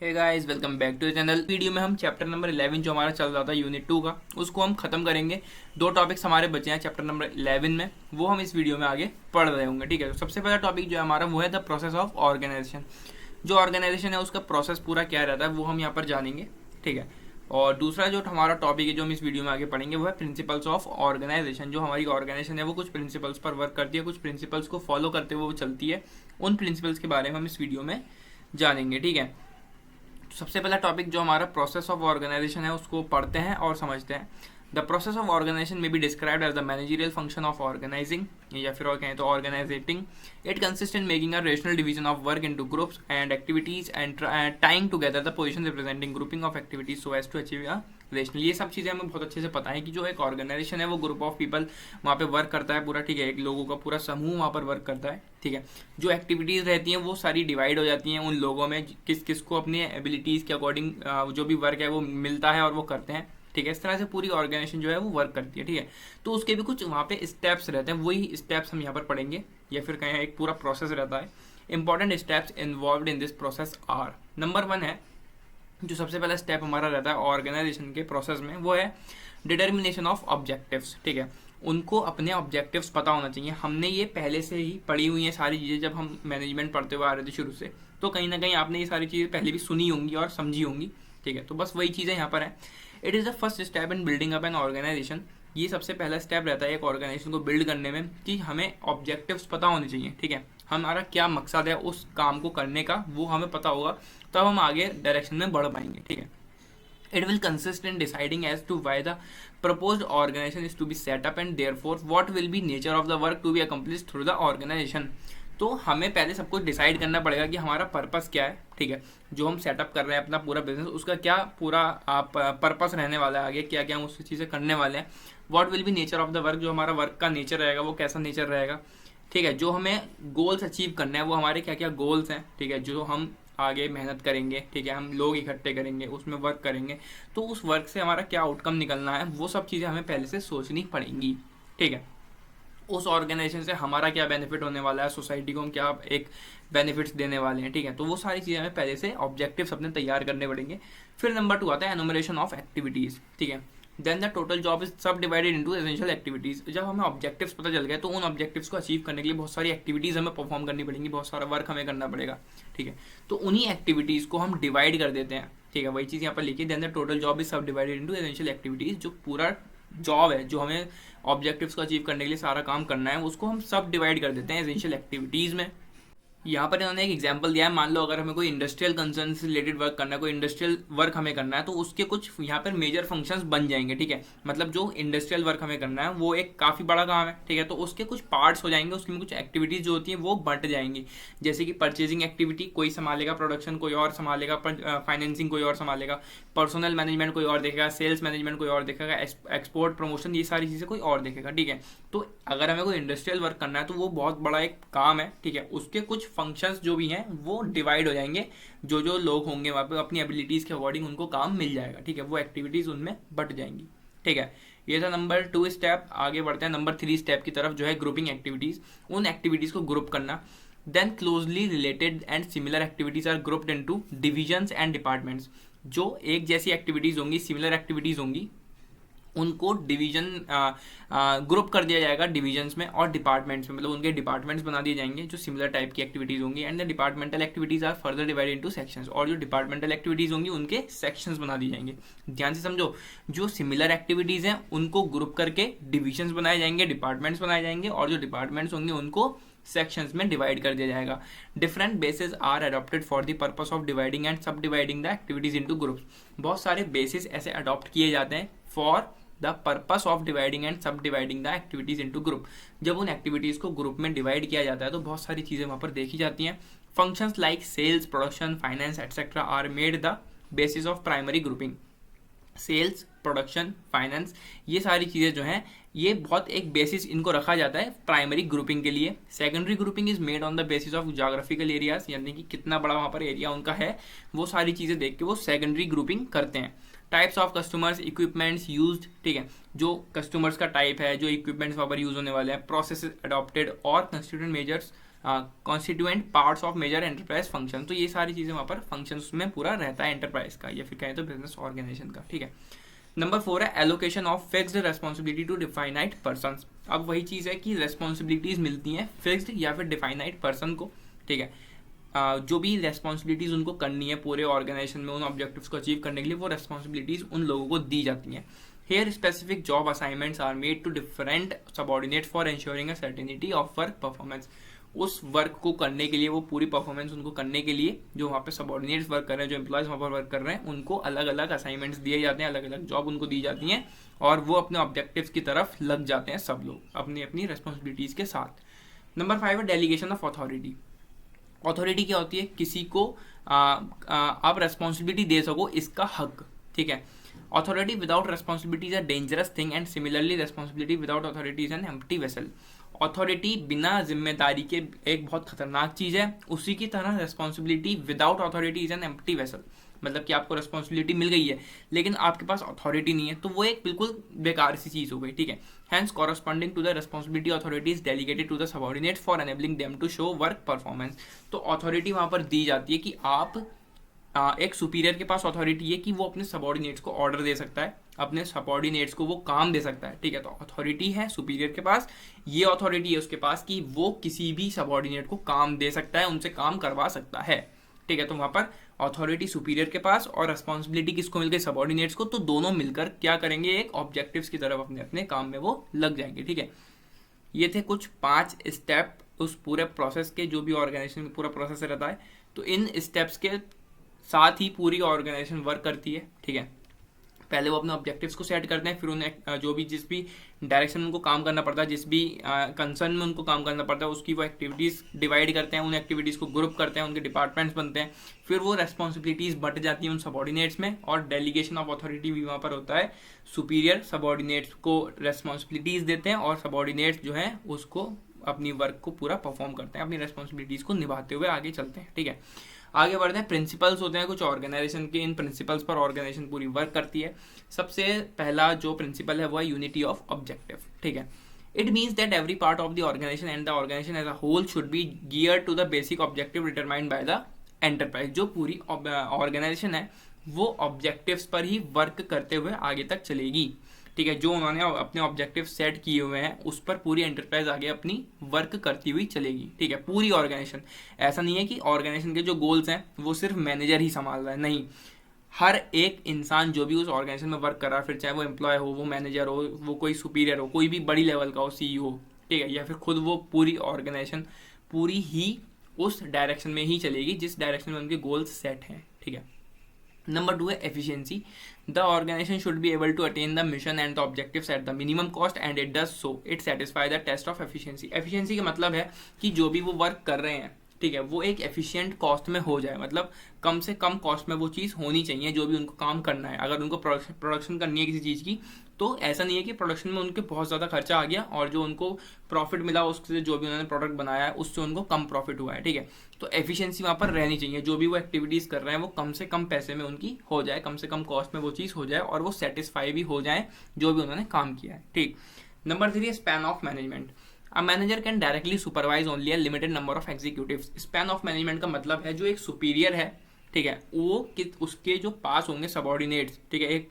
Hey guys, welcome back to channel. Video में हम chapter number 11 जो हमारा चल रहा था यूनिट 2 का, उसको हम खत्म करेंगे। दो टॉपिक्स हमारे बचे हैं चैप्टर नंबर 11 में, वो हम इस वीडियो में आगे पढ़ रहे होंगे। ठीक है, तो सबसे पहला टॉपिक जो है हमारा वो है द प्रोसेस ऑफ ऑर्गेनाइजेशन। जो ऑर्गेनाइजेशन है उसका प्रोसेस पूरा क्या रहता है वो हम यहाँ पर जानेंगे। ठीक है, और दूसरा जो हमारा टॉपिक है जो हम इस वीडियो में आगे पढ़ेंगे वो है प्रिंसिपल्स ऑफ ऑर्गेनाइजेशन। जो हमारी ऑर्गेनाइजेशन है वो कुछ प्रिंसिपल्स पर वर्क करती है, कुछ प्रिंसिपल्स को फॉलो करते हुए वो चलती है। उन प्रिंसिपल्स के बारे में हम इस वीडियो में जानेंगे। ठीक है, तो सबसे पहला टॉपिक जो हमारा प्रोसेस ऑफ ऑर्गेनाइजेशन है उसको पढ़ते हैं और समझते हैं। द प्रोसेस ऑफ ऑर्गेनाइजेशन में be described as the managerial function of organising, या फिर और कहें तो ऑर्गेनाइजेटिंग। It consist in making a rational division of work into groups and activities and tying together the position representing grouping of activities so as to achieve a rational. ये सब चीज़ें हमें बहुत अच्छे से पता है कि जो एक ऑर्गेनाइजेशन है वो ग्रुप ऑफ पीपल वहाँ पे वर्क करता है पूरा। ठीक है, एक लोगों का पूरा समूह वहाँ पर वर्क करता है। ठीक है, जो एक्टिविटीज़ रहती हैं वो सारी डिवाइड हो जाती हैं उन लोगों में, किस किस को अपनी एबिलिटीज़ के अकॉर्डिंग जो भी वर्क है वो मिलता है और वो करते हैं। ठीक है, इस तरह से पूरी ऑर्गेनाइजेशन जो है वो वर्क करती है। ठीक है, तो उसके भी कुछ वहाँ पे स्टेप्स रहते हैं, वही स्टेप्स हम यहाँ पर पढ़ेंगे, या फिर कहें एक पूरा प्रोसेस रहता है। Important steps involve in this process are, number 1 है जो सबसे पहला स्टेप हमारा रहता है ऑर्गेनाइजेशन के प्रोसेस में, वो है डिटर्मिनेशन ऑफ ऑब्जेक्टिव्स। ठीक है, उनको अपने ऑब्जेक्टिव्स पता होना चाहिए। हमने ये पहले से ही पढ़ी हुई हैं सारी चीज़ें, जब हम मैनेजमेंट पढ़ते हुए आ रहे थे शुरू से, तो कहीं ना कहीं आपने ये सारी चीज़ें पहले भी सुनी होंगी और समझी होंगी। ठीक है, तो बस वही चीज़ें यहाँ पर है। It is the first step in building up an organisation. ये सबसे पहला स्टेप रहता है एक ऑर्गेनाइजेशन को बिल्ड करने में कि हमें ऑब्जेक्टिव्स पता होने चाहिए। ठीक है, हमारा क्या मकसद है उस काम को करने का वो हमें पता होगा, तब हम आगे डायरेक्शन में बढ़ पाएंगे। ठीक है, it will consist in deciding as to why the proposed organization is to be set up and therefore what will be nature of the work to be accomplished through the organization। तो हमें पहले सब कुछ decide करना पड़ेगा कि हमारा purpose क्या है। ठीक है, जो हम सेटअप कर रहे हैं अपना पूरा बिजनेस, उसका क्या पूरा पर्पस रहने वाला है, आगे क्या क्या हम उस चीज़ें करने वाले हैं। What will be nature of the work, जो हमारा वर्क का नेचर रहेगा वो कैसा नेचर रहेगा। ठीक है, जो हमें गोल्स अचीव करना है वो हमारे क्या क्या गोल्स हैं। ठीक है, जो हम आगे मेहनत करेंगे, ठीक है, हम लोग इकट्ठे करेंगे, उसमें वर्क करेंगे, तो उस वर्क से हमारा क्या आउटकम निकलना है, वो सब चीज़ें हमें पहले से सोचनी पड़ेंगी। ठीक है, उस ऑर्गेनाइजेशन से हमारा क्या बेनिफिट होने वाला है, सोसाइटी को हम क्या एक बेनिफिट्स देने वाले हैं। ठीक है, तो वो सारी चीज़ें हमें पहले से ऑब्जेक्टिव्स अपने तैयार करने पड़ेंगे। फिर नंबर 2 आता है एनुमरेशन ऑफ एक्टिविटीज़। ठीक है, then the total job is subdivided into essential activities. जब हमें ऑब्जेक्टिव्स पता चल गए तो उन ऑब्जेक्टिव्स को अचीव करने के लिए बहुत सारी एक्टिविटीज़ हमें परफॉर्म करनी पड़ेंगी, बहुत सारा वर्क हमें करना पड़ेगा। ठीक है, तो उन्हीं एक्टिविटीज़ को हम डिवाइड कर देते हैं। ठीक है, वही चीज़ यहाँ पर लिखी, then the total job is subdivided into essential activities. जो पूरा जॉब है, जो हमें ऑब्जेक्टिव्स को अचीव करने के लिए सारा काम करना है, उसको हम सब डिवाइड कर देते हैं एसेंशियल एक्टिविटीज़ में। यहाँ पर इन्होंने एक एग्जांपल दिया है, मान लो अगर हमें कोई इंडस्ट्रियल कंसर्न से रिलेटेड वर्क करना है, कोई इंडस्ट्रियल वर्क हमें करना है, तो उसके कुछ यहाँ पर मेजर फंक्शंस बन जाएंगे। ठीक है, मतलब जो इंडस्ट्रियल वर्क हमें करना है वो एक काफ़ी बड़ा काम है। ठीक है, तो उसके कुछ पार्ट्स हो जाएंगे, उसमें कुछ एक्टिविटीज़ जो होती हैं वो बंट जाएंगी। जैसे कि परचेजिंग एक्टिविटी कोई संभालेगा, प्रोडक्शन कोई और संभालेगा, फाइनेंसिंग कोई और संभालेगा, पर्सनल मैनेजमेंट कोई और देखेगा, सेल्स मैनेजमेंट कोई और देखेगा, एक्सपोर्ट प्रमोशन, ये सारी चीज़ें कोई और देखेगा। ठीक है, तो अगर हमें कोई इंडस्ट्रियल वर्क करना है तो वो बहुत बड़ा एक काम है। ठीक है, उसके कुछ फंक्शंस जो भी हैं वो डिवाइड हो जाएंगे, जो जो लोग होंगे वहाँ पे अपनी एबिलिटीज़ के अकॉर्डिंग उनको काम मिल जाएगा। ठीक है, वो एक्टिविटीज़ उनमें बट जाएंगी। ठीक है, ये था नंबर 2 स्टेप। आगे बढ़ते हैं नंबर 3 स्टेप की तरफ, जो है ग्रुपिंग एक्टिविटीज़। उन एक्टिविटीज़ को ग्रुप करना। Then closely related and similar activities are grouped into divisions and departments. जो एक जैसी एक्टिविटीज़ होंगी, सिमिलर एक्टिविटीज़ होंगी, उनको डिवीजन ग्रुप कर दिया जाएगा डिविजन्स में और डिपार्टमेंट्स में, मतलब उनके डिपार्टमेंट्स बना दिए जाएंगे जो सिमिलर टाइप की एक्टिविटीज़ होंगी। And the departmental activities are further divided into sections, और जो डिपार्टमेंटल एक्टिविटीज़ होंगी उनके सेक्शंस बना दिए जाएंगे। ध्यान से समझो, जो सिमिलर एक्टिविटीज़ हैं उनको ग्रुप करके डिविजन्स बनाए जाएंगे, डिपार्टमेंट्स बनाए जाएंगे, और जो डिपार्टमेंट्स होंगे उनको सेक्शंस में डिवाइड कर दिया जाएगा। Different basis are adopted for the purpose of dividing and sub dividing the activities into groups. बहुत सारे बेसिस ऐसे अडॉप्ट किए जाते हैं for the purpose of dividing and sub dividing the activities into group. जब उन एक्टिविटीज को group में डिवाइड किया जाता है तो बहुत सारी चीज़ें वहाँ पर देखी जाती हैं। Functions like sales, production, finance etcetera are made the basis of primary grouping. Sales, production, finance, ये सारी चीज़ें जो हैं ये बहुत एक बेसिस इनको रखा जाता है प्राइमरी ग्रुपिंग के लिए। Secondary grouping is made on the basis of geographical areas, यानी कि कितना बड़ा वहाँ पर एरिया उनका है, वो सारी चीज़ें देख के वो सेकेंडरी ग्रुपिंग करते हैं। Types of customers, equipments used. ठीक है, जो कस्टमर्स का टाइप है, जो इक्विपमेंट्स वहाँ पर यूज होने वाले हैं, प्रोसेस अडॉप्टेड और constituent measures constituent parts of major enterprise function. तो ये सारी चीज़ें वहाँ पर फंक्शंस में पूरा रहता है एंटरप्राइज का, या फिर कहें तो बिजनेस ऑर्गेनाइजेशन का, ठीक है। नंबर 4 है allocation of fixed responsibility to definite person. अब वही चीज़ है कि रेस्पॉन्सिबिलिटीज मिलती हैं फिक्स्ड या फिर डिफाइनाइट पर्सन को, ठीक है। जो भी रेस्पॉन्सिबिलिटीज़ उनको करनी है पूरे ऑर्गेनाइजेशन में उन ऑब्जेक्टिव्स को अचीव करने के लिए, वो रेस्पॉन्सिबिलिटीज़ उन लोगों को दी जाती हैं। Here specific job assignments are made to different subordinates for ensuring a certainty of work performance। उस वर्क को करने के लिए, वो पूरी परफॉर्मेंस उनको करने के लिए जो वहाँ पे सबॉर्डिनेट्स वर्क कर रहे हैं, जो एम्प्लॉयज वहाँ पर वर्क कर रहे हैं, उनको अलग अलग असाइनमेंट्स दिए जाते हैं, अलग अलग जॉब उनको दी जाती हैं, और वो अपने ऑब्जेक्टिव्स की तरफ लग जाते हैं सब लोग अपनी अपनी रेस्पॉन्सिबिलिटीज़ के साथ। नंबर 5 है डेलीगेशन ऑफ अथॉरिटी। अथॉरिटी क्या होती है? किसी को आप रेस्पॉन्सिबिलिटी दे सको, इसका हक, ठीक है। Authority without responsibility is a dangerous thing and similarly responsibility without authority is an empty vessel। Authority बिना जिम्मेदारी के एक बहुत खतरनाक चीज़ है, उसी की तरह responsibility without authority is an empty vessel. मतलब कि आपको रेस्पॉन्सिबिलिटी मिल गई है लेकिन आपके पास अथॉरिटी नहीं है, तो वो एक बिल्कुल बेकार सी चीज़ हो गई, ठीक है। Hence corresponding to the responsibility authority is delegated to the subordinates for enabling them to show work performance. तो अथॉरिटी वहाँ पर दी जाती है कि आप एक सुपीरियर के पास अथॉरिटी है कि वो अपने सबऑर्डिनेट्स को ऑर्डर दे सकता है, अपने सबऑर्डिनेट्स को वो काम दे सकता है, ठीक है। तो अथॉरिटी है सुपीरियर के पास, ये अथॉरिटी है उसके पास कि वो किसी भी सबऑर्डिनेट को काम दे सकता है, उनसे काम करवा सकता है, ठीक है। तो वहाँ पर अथॉरिटी सुपीरियर के पास और रेस्पॉन्सिबिलिटी किसको मिल गई? सबऑर्डिनेट्स को। तो दोनों मिलकर क्या करेंगे? एक ऑब्जेक्टिव्स की तरफ अपने अपने काम में वो लग जाएंगे, ठीक है। ये थे कुछ 5 स्टेप उस पूरे प्रोसेस के, जो भी ऑर्गेनाइजेशन में पूरा प्रोसेस रहता है। तो इन स्टेप्स के साथ ही पूरी ऑर्गेनाइजेशन वर्क करती है, ठीक है। पहले वो अपने ऑब्जेक्टिव्स को सेट करते हैं, फिर उन्हें जो भी जिस भी डायरेक्शन में उनको काम करना पड़ता है, जिस भी कंसर्न में उनको काम करना पड़ता है, उसकी वो एक्टिविटीज़ डिवाइड करते हैं, उन एक्टिविटीज़ को ग्रुप करते हैं, उनके डिपार्टमेंट्स बनते हैं, फिर वो रेस्पॉन्सिबिलिटीज़ बट जाती हैं उन सबऑर्डिनेट्स में, और डेलीगेशन ऑफ अथॉरिटी भी वहाँ पर होता है। सुपीरियर सबऑर्डिनेट्स को रेस्पॉन्सिबिलिटीज़ देते हैं और सबऑर्डिनेट्स जो हैं उसको अपनी वर्क को पूरा परफॉर्म करते हैं, अपनी रेस्पॉन्सिबिलिटीज़ को निभाते हुए आगे चलते हैं, ठीक है। आगे बढ़ते हैं। प्रिंसिपल्स होते हैं कुछ ऑर्गेनाइजेशन के, इन प्रिंसिपल्स पर ऑर्गेनाइजेशन पूरी वर्क करती है। सबसे पहला जो प्रिंसिपल है वो है यूनिटी ऑफ ऑब्जेक्टिव, ठीक है। It means that every part of the organisation and the organisation as a whole should be gear to the basic objective determined by the enterprise. जो पूरी ऑर्गेनाइजेशन है वो ऑब्जेक्टिव्स पर ही वर्क करते हुए आगे तक चलेगी, ठीक है। जो उन्होंने अपने ऑब्जेक्टिव सेट किए हुए हैं उस पर पूरी एंटरप्राइज आगे अपनी वर्क करती हुई चलेगी, ठीक है। पूरी ऑर्गेनाइजेशन, ऐसा नहीं है कि ऑर्गेनाइजेशन के जो गोल्स हैं वो सिर्फ मैनेजर ही संभाल रहा है, नहीं। हर एक इंसान जो भी उस ऑर्गेनाइजेशन में वर्क कर रहा है, फिर चाहे वो एम्प्लॉय हो, वो मैनेजर हो, वो कोई सुपीरियर हो, कोई भी बड़ी लेवल का हो, CEO, ठीक है, या फिर खुद वो पूरी ऑर्गेनाइजेशन पूरी ही उस डायरेक्शन में ही चलेगी जिस डायरेक्शन में उनके गोल्स सेट हैं, ठीक है। नंबर 2 है efficiency. The organisation should be able to attain the mission and the objectives at the minimum cost and it does so, it satisfy the test of efficiency. Efficiency का मतलब है कि जो भी वो वर्क कर रहे हैं, ठीक है, वो एक एफिशिएंट कॉस्ट में हो जाए, मतलब कम से कम कॉस्ट में वो चीज़ होनी चाहिए जो भी उनको काम करना है। अगर उनको प्रोडक्शन करनी है किसी चीज़ की, तो ऐसा नहीं है कि प्रोडक्शन में उनके बहुत ज़्यादा खर्चा आ गया और जो उनको प्रॉफिट मिला उससे, जो भी उन्होंने प्रोडक्ट बनाया है उससे उनको कम प्रॉफिट हुआ है, ठीक है। तो एफिशिएंसी वहाँ पर रहनी चाहिए, जो भी वो एक्टिविटीज़ कर रहे हैं वो कम से कम पैसे में उनकी हो जाए, कम से कम कॉस्ट में वो चीज़ हो जाए और वो सेटिस्फाई भी हो जाए जो भी उन्होंने काम किया है, ठीक। नंबर 3 है span of management. A manager can directly supervise only a limited number of executives. Span of management का मतलब है जो एक सुपीरियर है, ठीक है, वो उसके जो पास होंगे सबऑर्डिनेट्स, ठीक है, एक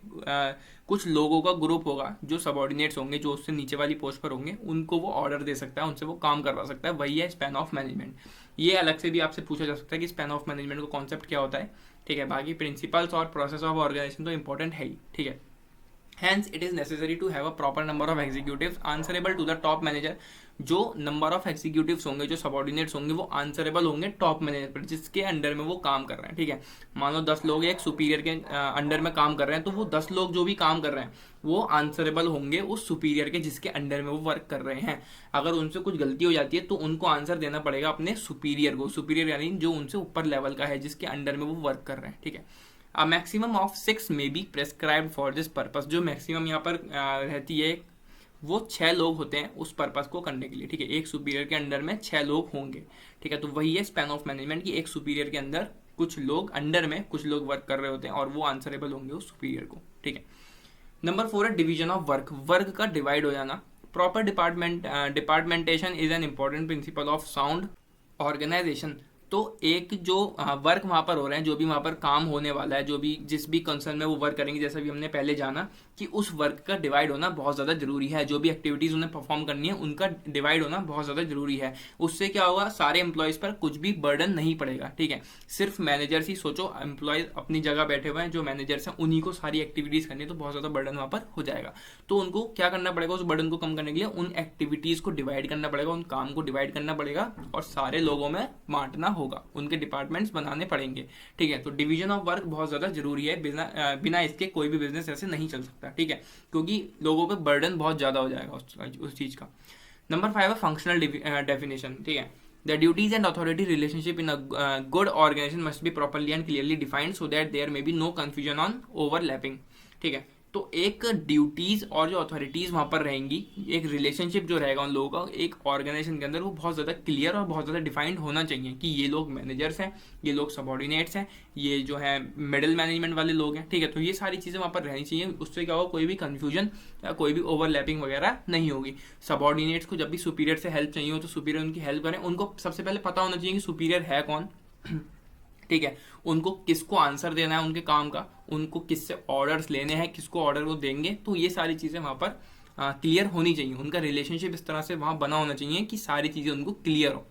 कुछ लोगों का ग्रुप होगा जो सबऑर्डिनेट्स होंगे, जो उससे नीचे वाली पोस्ट पर होंगे, उनको वो ऑर्डर दे सकता है, उनसे वो काम करवा सकता है, वही है स्पैन ऑफ मैनेजमेंट। ये अलग से भी आपसे पूछा जा सकता है कि स्पैन ऑफ मैनेजमेंट का कॉन्सेप्ट क्या होता है, ठीक है। बाकी प्रिंसिपल्स और प्रोसेस ऑफ ऑर्गेनाइजेशन तो इंपॉर्टेंट है ही, ठीक है। Hence, it is necessary to have a proper number of executives answerable to the top manager। जो नंबर ऑफ एग्जीक्यूटिव्स होंगे, जो सबऑर्डिनेट्स होंगे, वो आंसरेबल होंगे टॉप मैनेजर पर, जिसके अंडर में वो काम कर रहे हैं, ठीक है। मान लो 10 लोग एक सुपीरियर के अंडर में काम कर रहे हैं, तो वो 10 लोग जो भी काम कर रहे हैं वो आंसरेबल होंगे उस सुपीरियर के जिसके अंडर में वो वर्क कर रहे हैं। अगर उनसे कुछ गलती हो जाती है तो उनको आंसर देना पड़ेगा अपने सुपीरियर को, सुपीरियर यानी जो उनसे ऊपर लेवल का है, जिसके अंडर में वो वर्क कर रहे हैं, ठीक है। A maximum of 6 may be prescribed for this purpose। जो मैक्सिमम यहाँ पर रहती है वो 6 लोग होते हैं उस पर्पस को करने के लिए, ठीक है। एक सुपीरियर के अंडर में 6 लोग होंगे, ठीक है। तो वही है स्पैन ऑफ मैनेजमेंट की एक सुपीरियर के अंदर कुछ लोग, अंडर में कुछ लोग वर्क कर रहे होते हैं और वो आंसरेबल होंगे उस सुपीरियर को, ठीक है। नंबर 4 है डिवीजन ऑफ वर्क। वर्क का डिवाइड हो जाना। Proper departmentation is an important principle of sound organisation, तो एक जो वर्क वहाँ पर हो रहे हैं, जो भी वहाँ पर काम होने वाला है, जो भी जिस भी कंसर्न में वो वर्क करेंगे, जैसा भी हमने पहले जाना कि उस वर्क का डिवाइड होना बहुत ज़्यादा जरूरी है। जो भी एक्टिविटीज़ उन्हें परफॉर्म करनी है उनका डिवाइड होना बहुत ज़्यादा जरूरी है। उससे क्या होगा, सारे एम्प्लॉयज़ पर कुछ भी बर्डन नहीं पड़ेगा। ठीक है, सिर्फ मैनेजर्स ही सोचो, एम्प्लॉयज़ अपनी जगह बैठे हुए हैं, जो मैनेजर्स हैं उन्हीं को सारी एक्टिविटीज़ करनी है, तो बहुत ज़्यादा बर्डन वहाँ पर हो जाएगा। तो उनको क्या करना पड़ेगा, उस बर्डन को कम करने के लिए उन एक्टिविटीज़ को डिवाइड करना पड़ेगा, उन काम को डिवाइड करना पड़ेगा और सारे लोगों में बांटना होगा, उनके डिपार्टमेंट्स बनाने पड़ेंगे। ठीक है, तो डिवीजन ऑफ वर्क बहुत ज़्यादा जरूरी है, बिना इसके कोई भी बिजनेस ऐसे नहीं चल सकता। ठीक है, क्योंकि लोगों पे बर्डन बहुत ज़्यादा हो जाएगा उस चीज़ का। नंबर 5 है फंक्शनल डेफिनेशन। ठीक है, the duties and authority relationship in a good organisation must be properly and clearly defined so that there may be no confusion on overlapping. ठीक है, तो एक ड्यूटीज और जो अथॉरिटीज वहां पर रहेंगी, एक रिलेशनशिप जो रहेगा उन लोगों का एक ऑर्गेनाइजेशन के अंदर, वो बहुत ज़्यादा क्लियर और बहुत ज़्यादा डिफाइंड होना चाहिए कि ये लोग मैनेजर्स हैं, ये लोग सबॉर्डिनेट्स हैं, ये जो है मिडिल मैनेजमेंट वाले लोग हैं। ठीक है, तो ये सारी चीज़ें वहाँ पर रहनी चाहिए। उससे क्या होगा, कोई भी कन्फ्यूजन या कोई भी ओवरलैपिंग वगैरह नहीं होगी। सबॉर्डिनेट्स को जब भी सुपीरियर से हेल्प चाहिए हो तो सुपीरियर उनकी हेल्प करें। उनको सबसे पहले पता होना चाहिए कि सुपीरियर है कौन। ठीक है, उनको किसको आंसर देना है उनके काम का, उनको किससे ऑर्डर्स लेने हैं, किसको ऑर्डर वो देंगे, तो ये सारी चीज़ें वहाँ पर क्लियर होनी चाहिए। उनका रिलेशनशिप इस तरह से वहाँ बना होना चाहिए कि सारी चीज़ें उनको क्लियर हो।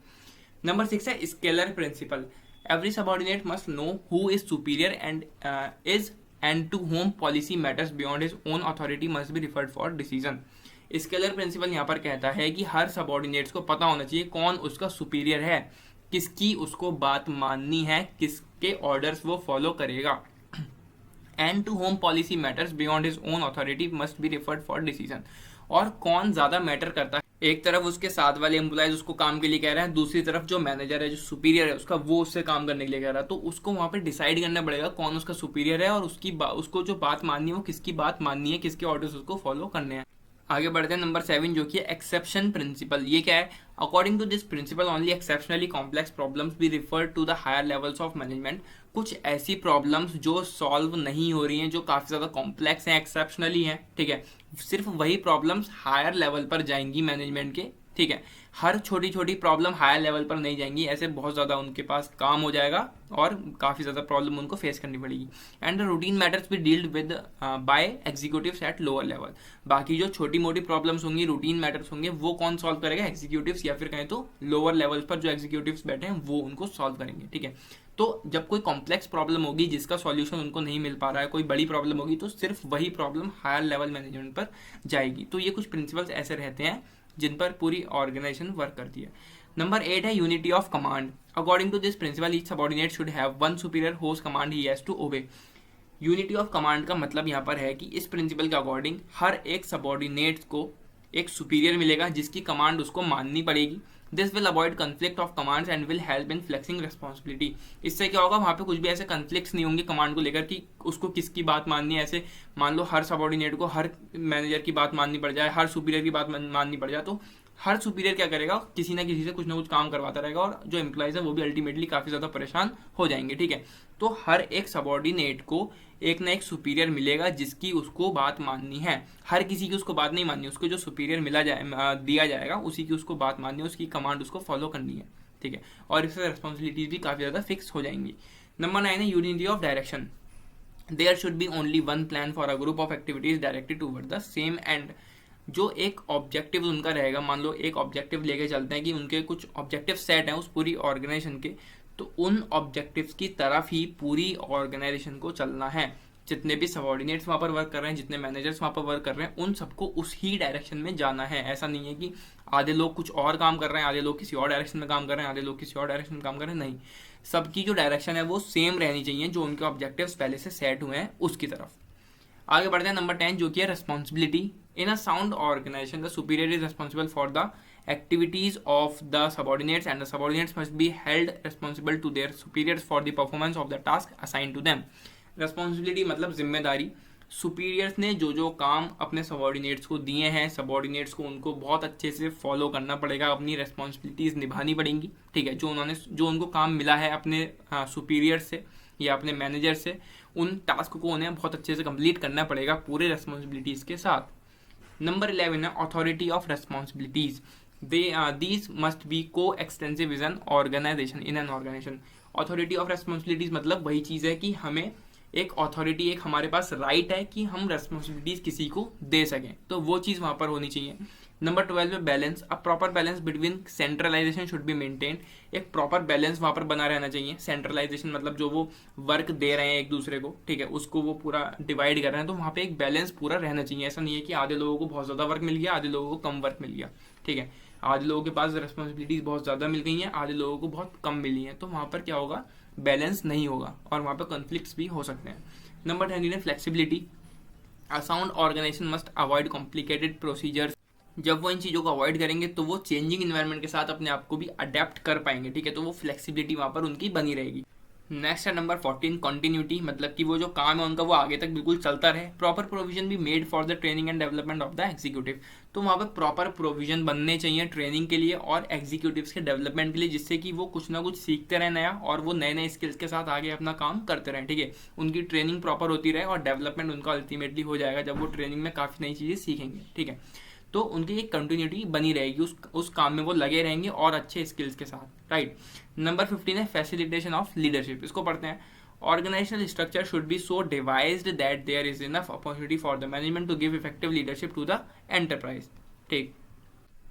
नंबर 6 है scalar principle. Every subordinate must know who is superior and to whom policy matters beyond his own authority must be referred for decision. Scalar principle यहाँ पर कहता है कि हर सबॉर्डिनेट्स को पता होना चाहिए कौन उसका सुपीरियर है, किसकी उसको बात माननी है, किसके ऑर्डर्स वो फॉलो करेगा। And to whom policy matters beyond his own authority must be referred for decision. और कौन ज्यादा मैटर करता है, एक तरफ उसके साथ वाले एम्प्लॉयज उसको काम के लिए कह रहे हैं, दूसरी तरफ जो मैनेजर है, जो सुपीरियर है उसका, वो उससे काम करने के लिए कह रहा है, तो उसको वहां पे डिसाइड करना पड़ेगा कौन उसका सुपीरियर है और उसको जो बात माननी है वो किसकी बात माननी है, किसके ऑर्डर्स उसको फॉलो करने हैं। आगे बढ़ते हैं नंबर 7 जो कि है एक्सेप्शन प्रिंसिपल। ये क्या है, according to this principle only exceptionally complex problems be refer to the higher levels of management. कुछ ऐसी प्रॉब्लम्स जो सॉल्व नहीं हो रही हैं, जो काफी ज्यादा कॉम्प्लेक्स हैं, एक्सेप्शनली हैं, ठीक है, सिर्फ वही प्रॉब्लम्स हायर लेवल पर जाएंगी मैनेजमेंट के। ठीक है, हर छोटी छोटी प्रॉब्लम हायर लेवल पर नहीं जाएंगी, ऐसे बहुत ज़्यादा उनके पास काम हो जाएगा और काफ़ी ज़्यादा प्रॉब्लम उनको फेस करनी पड़ेगी। And the routine matters be dealt with by executives at lower level. बाकी जो छोटी मोटी प्रॉब्लम्स होंगी, रूटीन मैटर्स होंगे, वो कौन सॉल्व करेगा, एग्जीक्यूटिव्स, या फिर कहें तो लोअर लेवल पर जो एग्जीक्यूटिव्स बैठे हैं वो उनको सॉल्व करेंगे। ठीक है, तो जब कोई कॉम्प्लेक्स प्रॉब्लम होगी जिसका सॉल्यूशन उनको नहीं मिल पा रहा है, कोई बड़ी प्रॉब्लम होगी, तो सिर्फ वही प्रॉब्लम हायर लेवल मैनेजमेंट पर जाएगी। तो ये कुछ प्रिंसिपल्स ऐसे रहते हैं जिन पर पूरी ऑर्गेनाइजेशन वर्क करती है। नंबर 8 है unity of command. According to this principle each subordinate should have one superior whose command he has to obey. Unity of command का मतलब यहाँ पर है कि इस प्रिंसिपल के अकॉर्डिंग हर एक सबऑर्डिनेट को एक सुपीरियर मिलेगा जिसकी कमांड उसको माननी पड़ेगी। This will avoid conflict of commands and will help in flexing responsibility. इससे क्या होगा, वहाँ पे कुछ भी ऐसे कन्फ्लिक्ट्स नहीं होंगे कमांड को लेकर कि उसको किसकी बात माननी है। ऐसे मान लो हर सबऑर्डिनेट को हर मैनेजर की बात माननी पड़ जाए, हर सुपीरियर की बात माननी पड़ जाए, तो हर सुपीरियर क्या करेगा, किसी ना किसी से कुछ ना कुछ काम करवाता रहेगा और जो एम्प्लॉयज है वो भी अल्टीमेटली काफी ज्यादा परेशान हो जाएंगे। ठीक है, तो हर एक सबऑर्डिनेट को एक ना एक सुपीरियर मिलेगा जिसकी उसको बात माननी है। हर किसी की उसको बात नहीं माननी, उसको जो सुपीरियर दिया जाएगा उसी की उसको बात माननी है, उसकी कमांड उसको फॉलो करनी है। ठीक है, और इससे रिस्पॉन्सिबिलिटीज भी काफी ज्यादा फिक्स हो जाएंगी। नंबर 9 है unity of direction. There should be only one plan for a group of activities directed toward the same end. जो एक ऑब्जेक्टिव उनका रहेगा, मान लो एक ऑब्जेक्टिव लेके चलते हैं कि उनके कुछ ऑब्जेक्टिव सेट हैं उस पूरी ऑर्गेनाइजेशन के, तो उन ऑब्जेक्टिव्स की तरफ ही पूरी ऑर्गेनाइजेशन को चलना है। जितने भी सबऑर्डिनेट्स वहाँ पर वर्क कर रहे हैं, जितने मैनेजर्स वहाँ पर वर्क कर रहे हैं, उन सबको उस ही डायरेक्शन में जाना है। ऐसा नहीं है कि आधे लोग कुछ और काम कर रहे हैं, आधे लोग किसी और डायरेक्शन में काम कर रहे हैं, आधे लोग किसी और डायरेक्शन में काम कर रहे हैं, नहीं, सबकी जो डायरेक्शन है वो सेम रहनी चाहिए, जो उनके ऑब्जेक्टिव्स पहले से सेट हुए हैं उसकी तरफ। आगे बढ़ते हैं नंबर 10 जो कि है responsibility. In a sound organisation the superior is responsible for the activities of the subordinates and the subordinates must be held responsible to their superiors for the performance of the task assigned to them। responsibility मतलब जिम्मेदारी। Superiors ने जो जो काम अपने subordinates को दिए हैं, सबॉर्डिनेट्स को उनको बहुत अच्छे से फॉलो करना पड़ेगा, अपनी रेस्पॉन्सिबिलिटीज निभानी पड़ेंगी। ठीक है, जो उनको काम मिला है अपने सुपीरियर से या अपने मैनेजर से, उन टास्क को उन्हें बहुत अच्छे से कंप्लीट करना पड़ेगा पूरे रेस्पॉन्सिबिलिटीज के साथ। नंबर 11 है authority of responsibilities. these must be co-extensive in an organization. Authority of responsibilities मतलब वही चीज़ है कि हमें एक अथॉरिटी, एक हमारे पास राइट है कि हम रेस्पॉन्सिबिलिटीज किसी को दे सकें, तो वो चीज़ वहाँ पर होनी चाहिए। नंबर 12 में balance, a proper balance between centralisation should be maintain. एक प्रॉपर बैलेंस वहाँ पर बना रहना चाहिए। सेंट्रलाइजेशन मतलब जो वो वर्क दे रहे हैं एक दूसरे को, ठीक है, उसको वो पूरा डिवाइड कर रहे हैं, तो वहाँ पे एक बैलेंस पूरा रहना चाहिए। ऐसा नहीं है कि आधे लोगों को बहुत ज़्यादा वर्क मिल गया, आधे लोगों को कम वर्क मिल गया, ठीक है, आधे लोगों के पास रेस्पॉन्सिबिलिटीज बहुत ज़्यादा मिल गई हैं, आधे लोगों को बहुत कम मिली हैं, तो वहाँ पर क्या होगा, बैलेंस नहीं होगा और वहाँ पर कॉन्फ्लिक्ट्स भी हो सकते हैं। नंबर 13 है flexibility, a sound organisation must avoid complicated procedures. जब वो इन चीज़ों को अवॉइड करेंगे तो वो चेंजिंग इन्वायरमेंट के साथ अपने आप को भी अडेप्ट कर पाएंगे, ठीक है, तो वो फ्लेक्सिबिलिटी वहाँ पर उनकी बनी रहेगी। नेक्स्ट है नंबर 14 कंटिन्यूटी, मतलब कि वो जो काम है उनका वो आगे तक बिल्कुल चलता रहे। प्रॉपर प्रोविजन भी made for the training and development of the executive, तो वहाँ पर प्रॉपर प्रोविजन बनने चाहिए ट्रेनिंग के लिए और एग्जीक्यूटिव्स के डेवलपमेंट के लिए, जिससे कि वो कुछ ना कुछ सीखते रहे नया और वो नए नए स्किल्स के साथ आगे अपना काम करते रहें, ठीक है, उनकी ट्रेनिंग प्रॉपर होती रहे और डेवलपमेंट उनका अल्टीमेटली हो जाएगा जब वो ट्रेनिंग में काफ़ी नई चीज़ें सीखेंगे, ठीक है, तो उनकी एक कंटिन्यूटी बनी रहेगी, उस काम में वो लगे रहेंगे और अच्छे स्किल्स के साथ, राइट। नंबर 15 है फैसिलिटेशन ऑफ लीडरशिप, इसको पढ़ते हैं। Organizational structure should be so devised that there is enough opportunity for the management to give effective leadership to the enterprise, ठीक,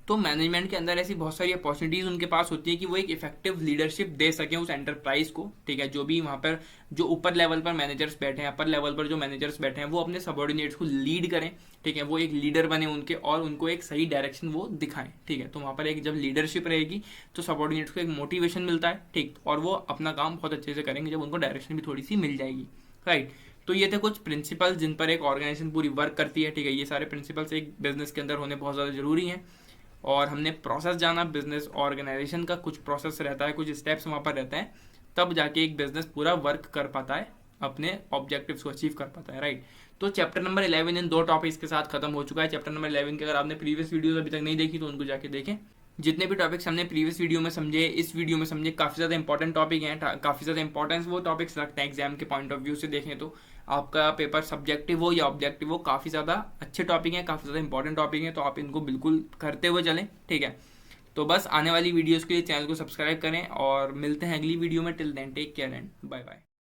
तो मैनेजमेंट के अंदर ऐसी बहुत सारी अपॉर्चुनिटीज उनके पास होती है कि वो एक इफेक्टिव लीडरशिप दे सकें उस एंटरप्राइज को, ठीक है, जो भी वहाँ पर जो ऊपर लेवल पर मैनेजर्स बैठे हैं, अपर लेवल पर जो मैनेजर्स बैठे हैं, वो अपने सबॉर्डिनेट्स को लीड करें, ठीक है, वो एक लीडर बने उनके और उनको एक सही डायरेक्शन वो दिखाएं, ठीक है, तो वहाँ पर एक जब लीडरशिप रहेगी तो सबॉर्डिनेट्स को एक मोटिवेशन मिलता है, ठीक, और वो अपना काम बहुत अच्छे से करेंगे जब उनको डायरेक्शन भी थोड़ी सी मिल जाएगी, राइट। तो ये थे कुछ प्रिंसिपल्स जिन पर एक ऑर्गेनाइजेशन पूरी वर्क करती है, ठीक है, ये सारे प्रिंसिपल्स एक बिजनेस के अंदर होने बहुत ज़्यादा जरूरी हैं। और हमने प्रोसेस जाना बिजनेस ऑर्गेनाइजेशन का, कुछ प्रोसेस रहता है, कुछ स्टेप्स वहाँ पर रहते हैं, तब जाके एक बिजनेस पूरा वर्क कर पाता है, अपने ऑब्जेक्टिव्स को अचीव कर पाता है, राइट। तो चैप्टर नंबर 11 इन 2 टॉपिक्स के साथ खत्म हो चुका है। चैप्टर नंबर 11 के अगर आपने प्रीवियस वीडियोस अभी तक नहीं देखी तो उनको जाके देखें। जितने भी टॉपिक्स हमने प्रीवियस वीडियो में समझे, इस वीडियो में समझे, काफ़ी ज़्यादा इंपॉर्टेंट टॉपिक हैं, काफ़ी ज़्यादा इंपॉर्टेंस वो टॉपिक्स रखते हैं एग्जाम के पॉइंट ऑफ व्यू से देखें तो। आपका पेपर सब्जेक्टिव हो या ऑब्जेक्टिव हो, काफ़ी ज़्यादा अच्छे टॉपिक हैं, काफ़ी ज़्यादा इंपॉर्टेंट टॉपिक हैं, तो आप इनको बिल्कुल करते हुए चलें, ठीक है। तो बस आने वाली वीडियोज़ के लिए चैनल को सब्सक्राइब करें और मिलते हैं अगली वीडियो में। Till then take care and bye bye.